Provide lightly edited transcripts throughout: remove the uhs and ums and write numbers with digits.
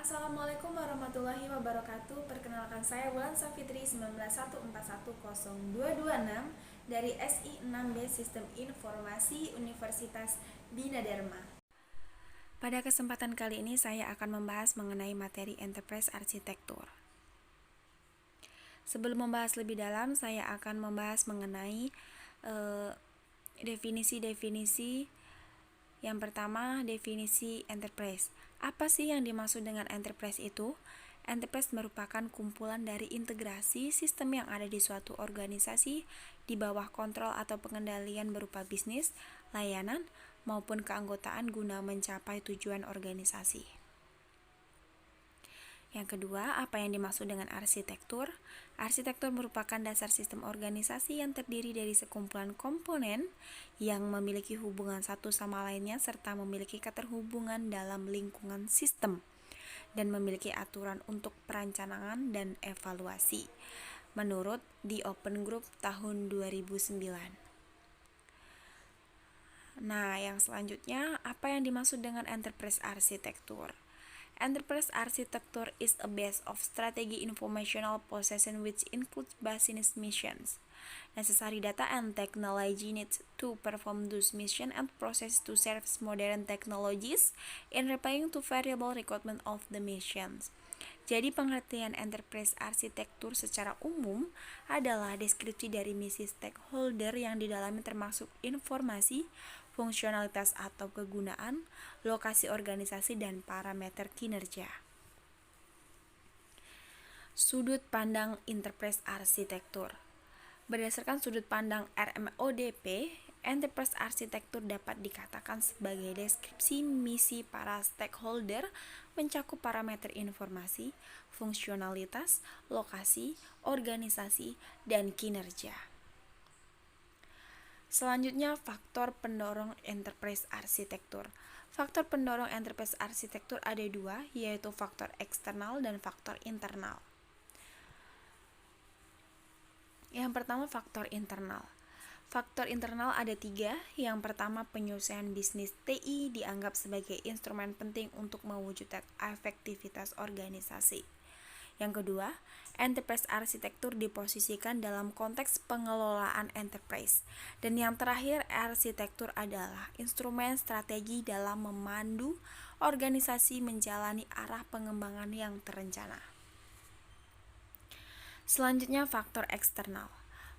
Assalamualaikum warahmatullahi wabarakatuh. Perkenalkan saya Wulan Safitri 191410226 dari SI 6B Sistem Informasi Universitas Bina Dharma. Pada kesempatan kali ini saya akan membahas mengenai materi Enterprise Arsitektur. Sebelum membahas lebih dalam, saya akan membahas mengenai definisi-definisi. Yang pertama, definisi enterprise. Apa sih yang dimaksud dengan enterprise itu? Enterprise merupakan kumpulan dari integrasi sistem yang ada di suatu organisasi di bawah kontrol atau pengendalian berupa bisnis, layanan, maupun keanggotaan guna mencapai tujuan organisasi. Yang kedua, apa yang dimaksud dengan arsitektur? Arsitektur merupakan dasar sistem organisasi yang terdiri dari sekumpulan komponen yang memiliki hubungan satu sama lainnya serta memiliki keterhubungan dalam lingkungan sistem dan memiliki aturan untuk perencanaan dan evaluasi. Menurut The Open Group tahun 2009. Nah, yang selanjutnya, apa yang dimaksud dengan enterprise arsitektur? Enterprise architecture is a base of strategy informational possession which includes business missions, necessary data and technology needs to perform those missions and process to serve modern technologies in replying to variable requirement of the missions. Jadi pengertian enterprise arsitektur secara umum adalah deskripsi dari misi stakeholder yang di dalamnya termasuk informasi, fungsionalitas atau kegunaan, lokasi organisasi, dan parameter kinerja. Sudut pandang enterprise arsitektur. Berdasarkan sudut pandang RMODP, enterprise arsitektur dapat dikatakan sebagai deskripsi misi para stakeholder mencakup parameter informasi, fungsionalitas, lokasi, organisasi, dan kinerja. Selanjutnya, faktor pendorong enterprise arsitektur. Faktor pendorong enterprise arsitektur ada dua, yaitu faktor eksternal dan faktor internal. Yang pertama, faktor internal. Faktor internal ada tiga. Yang pertama, penyelesaian bisnis TI dianggap sebagai instrumen penting untuk mewujudkan efektivitas organisasi. Yang kedua, enterprise arsitektur diposisikan dalam konteks pengelolaan enterprise. Dan yang terakhir, arsitektur adalah instrumen strategi dalam memandu organisasi menjalani arah pengembangan yang terencana. Selanjutnya, faktor eksternal.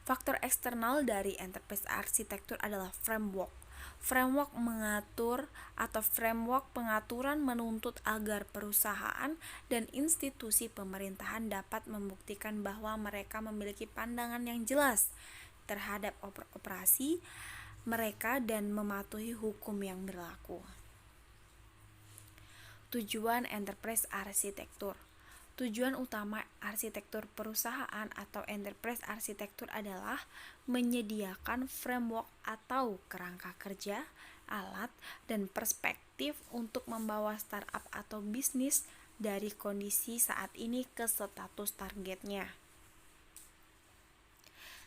Faktor eksternal dari enterprise arsitektur adalah framework. Framework mengatur atau framework pengaturan menuntut agar perusahaan dan institusi pemerintahan dapat membuktikan bahwa mereka memiliki pandangan yang jelas terhadap operasi mereka dan mematuhi hukum yang berlaku. Tujuan enterprise arsitektur. Tujuan utama arsitektur perusahaan atau enterprise arsitektur adalah menyediakan framework atau kerangka kerja, alat, dan perspektif untuk membawa startup atau bisnis dari kondisi saat ini ke status targetnya.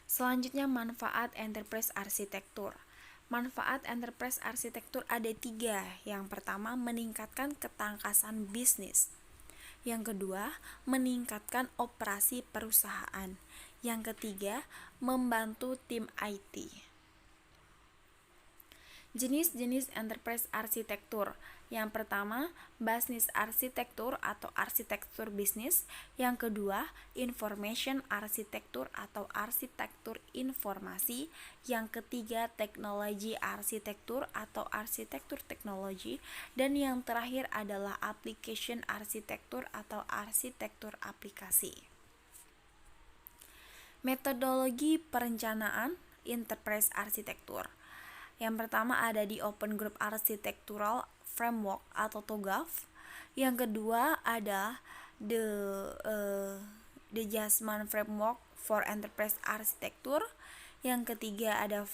Selanjutnya, manfaat enterprise arsitektur. Manfaat enterprise arsitektur ada tiga. Yang pertama, meningkatkan ketangkasan bisnis. Yang kedua, meningkatkan operasi perusahaan. Yang ketiga, membantu tim IT. Jenis-jenis enterprise arsitektur. Yang pertama, business arsitektur atau arsitektur bisnis. Yang kedua, information arsitektur atau arsitektur informasi. Yang ketiga, teknologi arsitektur atau arsitektur teknologi. Dan yang terakhir adalah application arsitektur atau arsitektur aplikasi. Metodologi perencanaan enterprise arsitektur. Yang pertama ada di Open Group Architectural Framework atau TOGAF. Yang kedua ada the Jasman Framework for Enterprise Architecture. Yang ketiga ada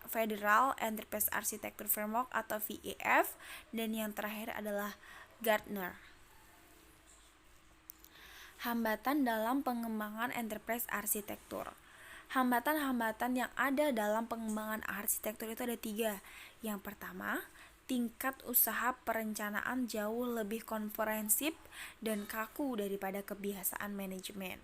Federal Enterprise Architecture Framework atau VEF. Dan yang terakhir adalah Gartner. Hambatan dalam pengembangan enterprise arsitektur. Hambatan-hambatan yang ada dalam pengembangan arsitektur itu ada tiga. Yang pertama, tingkat usaha perencanaan jauh lebih komprehensif dan kaku daripada kebiasaan manajemen.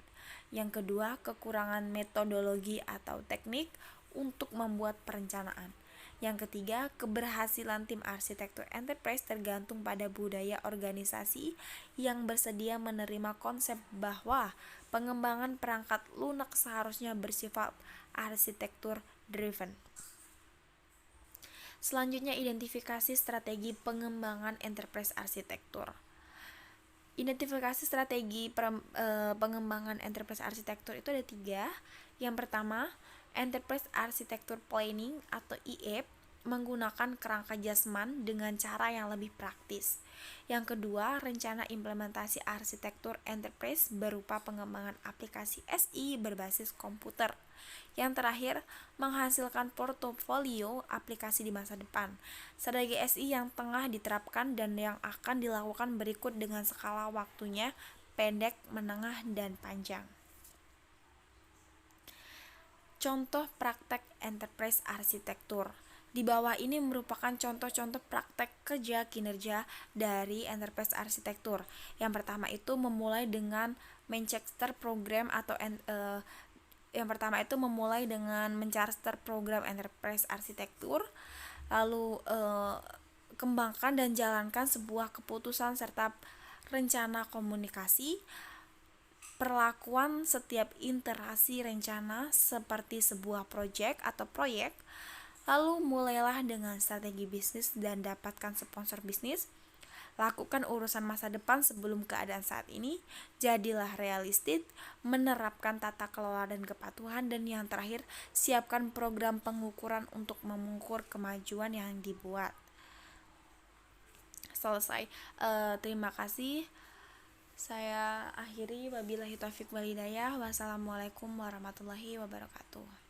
Yang kedua, kekurangan metodologi atau teknik untuk membuat perencanaan. Yang ketiga, keberhasilan tim arsitektur enterprise tergantung pada budaya organisasi yang bersedia menerima konsep bahwa pengembangan perangkat lunak seharusnya bersifat arsitektur driven. Selanjutnya, identifikasi strategi pengembangan enterprise arsitektur. Identifikasi strategi pengembangan enterprise arsitektur itu ada 3. Yang pertama, enterprise architecture planning atau IEP menggunakan kerangka Jasman dengan cara yang lebih praktis. Yang kedua, rencana implementasi arsitektur enterprise berupa pengembangan aplikasi SI berbasis komputer. Yang terakhir, menghasilkan portofolio aplikasi di masa depan. Strategi SI yang tengah diterapkan dan yang akan dilakukan berikut dengan skala waktunya pendek, menengah, dan panjang. Contoh praktek enterprise arsitektur. Di bawah ini merupakan contoh-contoh praktek kerja kinerja dari enterprise arsitektur. Yang pertama itu memulai dengan Manchester program atau Manchester program enterprise arsitektur. Lalu kembangkan dan jalankan sebuah keputusan serta rencana komunikasi. Perlakuan setiap interaksi rencana seperti sebuah proyek atau proyek. Lalu mulailah dengan strategi bisnis dan dapatkan sponsor bisnis. Lakukan urusan masa depan sebelum keadaan saat ini. Jadilah realistis, menerapkan tata kelola dan kepatuhan. Dan yang terakhir, siapkan program pengukuran untuk mengukur kemajuan yang dibuat. Selesai. Terima kasih. Saya akhiri, wabillahi taufiq wal hidayah. Wassalamualaikum warahmatullahi wabarakatuh.